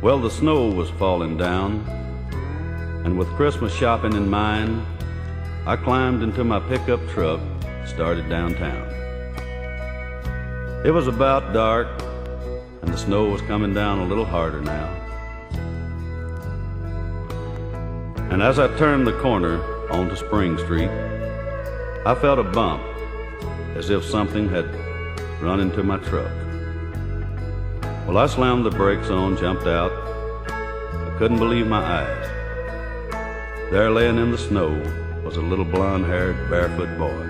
Well, the snow was falling down, and with Christmas shopping in mind, I climbed into my pickup truck, started downtown. It was about dark, and the snow was coming down a little harder now. And as I turned the corner onto Spring Street, I felt a bump, as if something had run into my truck. Well, I slammed the brakes on, jumped out. I couldn't believe my eyes. There, laying in the snow, was a little blonde-haired, barefoot boy.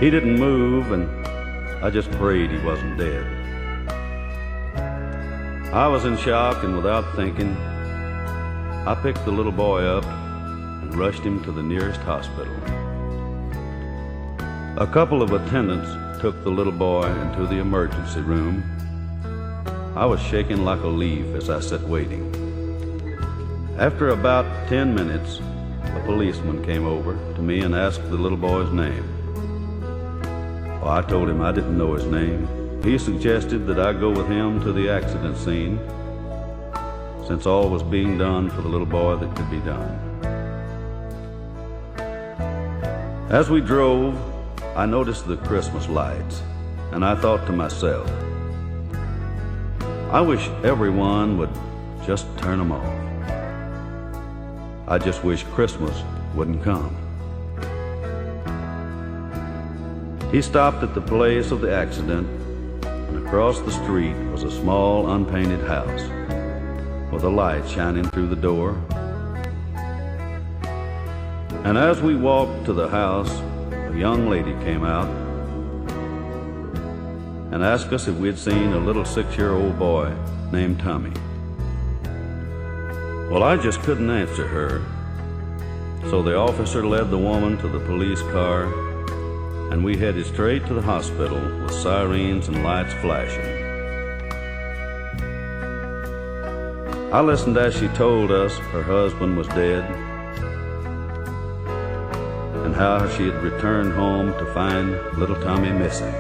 He didn't move, and I just prayed he wasn't dead. I was in shock, and without thinking, I picked the little boy up and rushed him to the nearest hospital. A couple of attendants took the little boy into the emergency room. I was shaking like a leaf as I sat waiting. After about 10 minutes, a policeman came over to me and asked the little boy's name. Well, I told him I didn't know his name. He suggested that I go with him to the accident scene, since all was being done for the little boy that could be done. As we drove, I noticed the Christmas lights, and I thought to myself, I wish everyone would just turn them off. I just wish Christmas wouldn't come. He stopped at the place of the accident, and across the street was a small unpainted house with a light shining through the door. And as we walked to the house, a young lady came out and asked us if we'd seen a little 6-year-old boy named Tommy. Well, I just couldn't answer her, so the officer led the woman to the police car, and we headed straight to the hospital with sirens and lights flashing. I listened as she told us her husband was dead and how she had returned home to find little Tommy missing.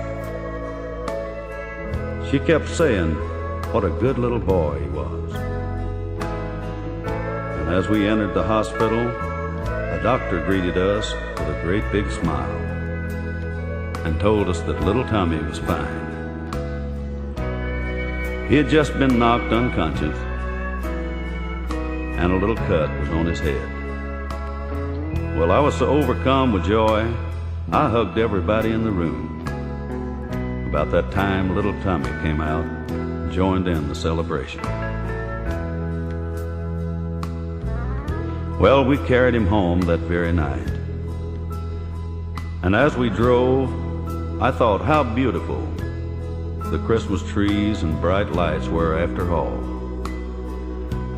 She kept saying what a good little boy he was. And as we entered the hospital, a doctor greeted us with a great big smile and told us that little Tommy was fine. He had just been knocked unconscious, and a little cut was on his head. Well, I was so overcome with joy, I hugged everybody in the room. About that time, little Tommy came out and joined in the celebration. Well, we carried him home that very night. And as we drove, I thought how beautiful the Christmas trees and bright lights were after all.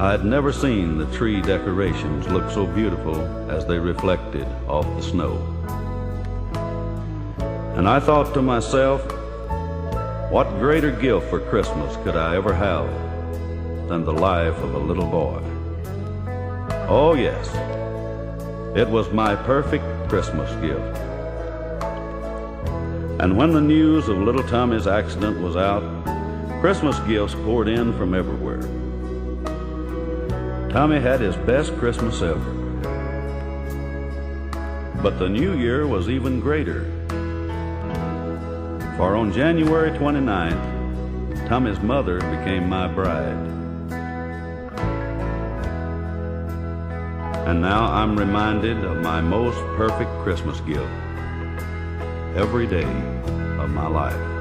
I had never seen the tree decorations look so beautiful as they reflected off the snow. And I thought to myself, what greater gift for Christmas could I ever have than the life of a little boy? Oh yes, it was my perfect Christmas gift. And when the news of little Tommy's accident was out, Christmas gifts poured in from everywhere. Tommy had his best Christmas ever. But the new year was even greater. For on January 29th, Tommy's mother became my bride. And now I'm reminded of my most perfect Christmas gift every day of my life.